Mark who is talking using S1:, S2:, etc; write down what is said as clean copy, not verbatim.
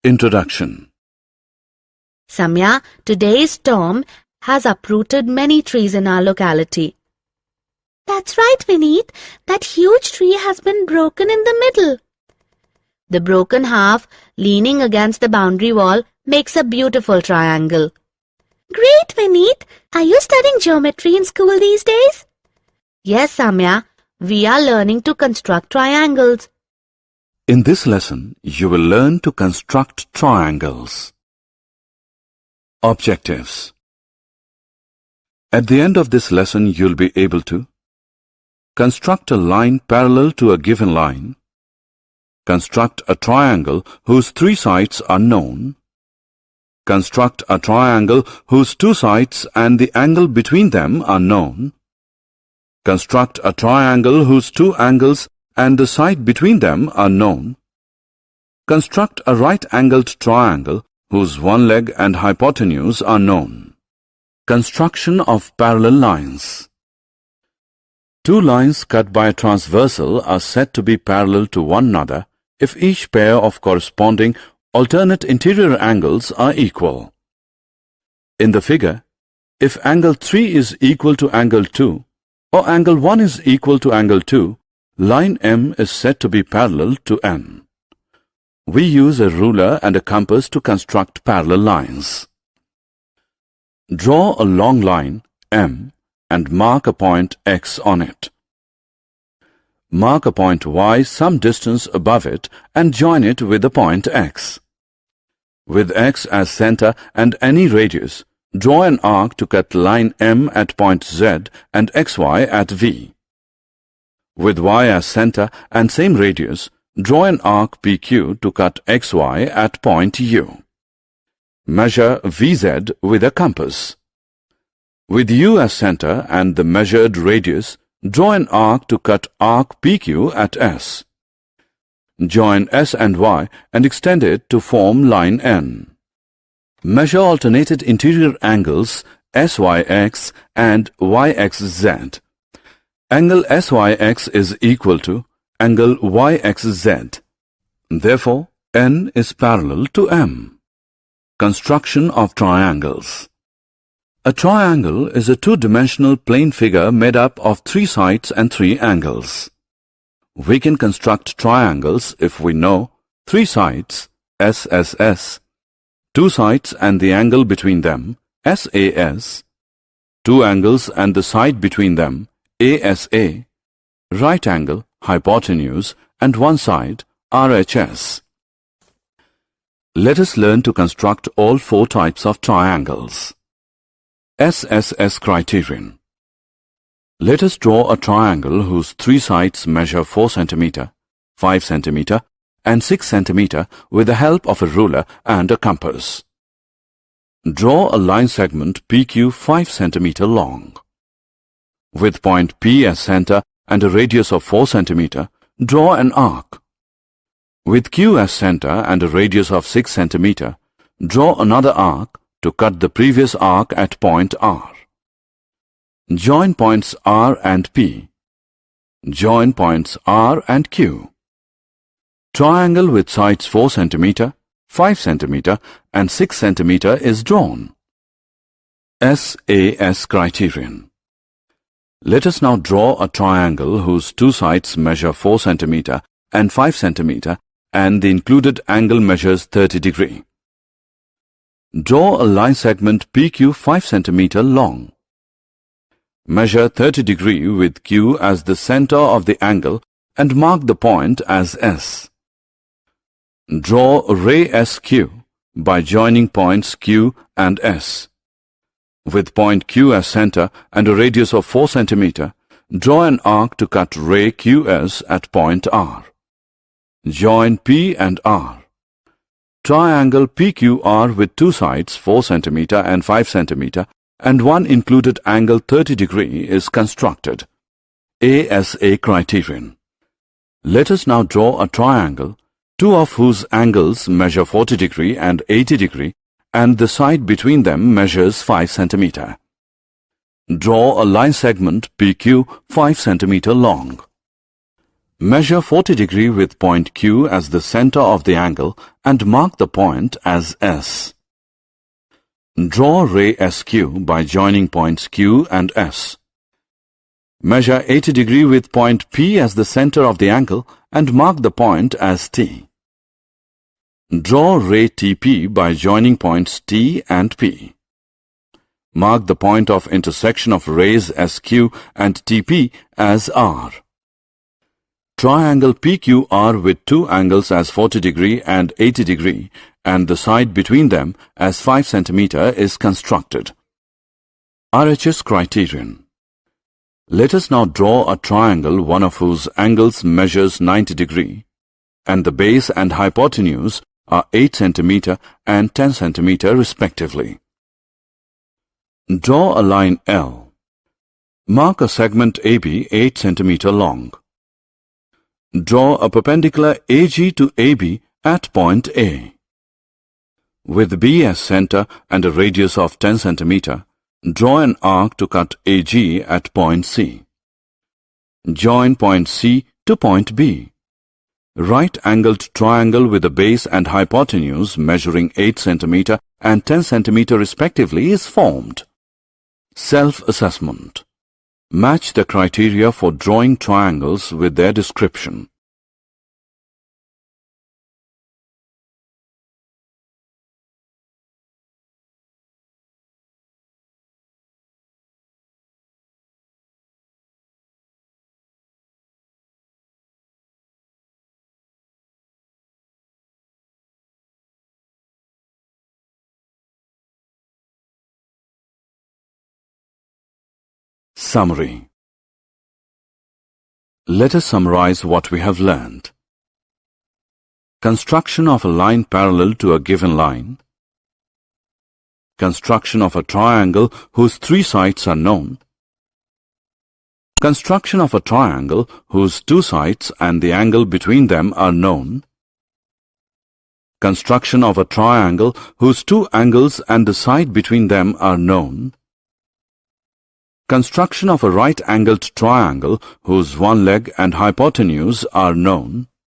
S1: Introduction.
S2: Samya, today's storm has uprooted many trees in our locality. That's right, Vineet. That huge tree has been broken in the middle. The broken half, leaning against the boundary wall, makes a beautiful triangle. Great, Vineet. Are you studying geometry in school these days? Yes, Samya. We are learning to construct triangles.
S1: In this lesson, you will learn to construct triangles. Objectives. At the end of this lesson, you'll be able to construct a line parallel to a given line, construct a triangle whose three sides are known, construct a triangle whose two sides and the angle between them are known, construct a triangle whose two angles and the side between them are known, construct a right-angled triangle whose one leg and hypotenuse are known. Construction of parallel lines. Two lines cut by a transversal are said to be parallel to one another if each pair of corresponding alternate interior angles are equal. In the figure, if angle 3 is equal to angle 2 or angle 1 is equal to angle 2, line M is said to be parallel to N. We use a ruler and a compass to construct parallel lines. Draw a long line, M, and mark a point X on it. Mark a point Y some distance above it and join it with the point X. With X as center and any radius, draw an arc to cut line M at point Z and XY at V. With Y as center and same radius, draw an arc PQ to cut XY at point U. Measure VZ with a compass. With U as center and the measured radius, draw an arc to cut arc PQ at S. Join S and Y and extend it to form line N. Measure alternated interior angles SYX and YXZ. Angle SYX is equal to angle YXZ. Therefore, N is parallel to M. Construction of triangles. A triangle is a two-dimensional plane figure made up of three sides and three angles. We can construct triangles if we know three sides, SSS, two sides and the angle between them, SAS, two angles and the side between them, ASA, right angle, hypotenuse, and one side, RHS. Let us learn to construct all four types of triangles. SSS criterion. Let us draw a triangle whose three sides measure 4 cm, 5 cm, and 6 cm with the help of a ruler and a compass. Draw a line segment PQ 5 cm long. With point P as center and a radius of 4 cm, draw an arc. With Q as center and a radius of 6 cm, draw another arc to cut the previous arc at point R. Join points R and P. Join points R and Q. Triangle with sides 4 cm, 5 cm, and 6 cm is drawn. SAS criterion. Let us now draw a triangle whose two sides measure 4 cm and 5 cm and the included angle measures 30 degrees. Draw a line segment PQ 5 cm long. Measure 30 degrees with Q as the center of the angle and mark the point as S. Draw ray SQ by joining points Q and S. With point Q as center and a radius of 4 cm, draw an arc to cut ray QS at point R. Join P and R. Triangle PQR with two sides 4 cm and 5 cm and one included angle 30 degrees is constructed. ASA criterion. Let us now draw a triangle, two of whose angles measure 40 degrees and 80 degrees and the side between them measures 5 cm. Draw a line segment PQ 5 cm long. Measure 40 degree with point Q as the center of the angle and mark the point as S. Draw ray SQ by joining points Q and S. Measure 80 degree with point P as the center of the angle and mark the point as T. Draw ray TP by joining points T and P. Mark the point of intersection of rays SQ and TP as R. Triangle PQR with two angles as 40 degree and 80 degree and the side between them as 5 cm is constructed. RHS criterion. Let us now draw a triangle one of whose angles measures 90 degree and the base and hypotenuse are 8 cm and 10 cm respectively. Draw a line L. Mark a segment AB 8 cm long. Draw a perpendicular AG to AB at point A. With B as center and a radius of 10 cm, draw an arc to cut AG at point C. Join point C to point B. Right-angled triangle with a base and hypotenuse measuring 8 cm and 10 cm respectively is formed. Self-assessment. Match the criteria for drawing triangles with their description. Summary. Let us summarize what we have learned. Construction of a line parallel to a given line. Construction of a triangle whose three sides are known. Construction of a triangle whose two sides and the angle between them are known. Construction of a triangle whose two angles and the side between them are known. Construction of a right-angled triangle whose one leg and hypotenuse are known.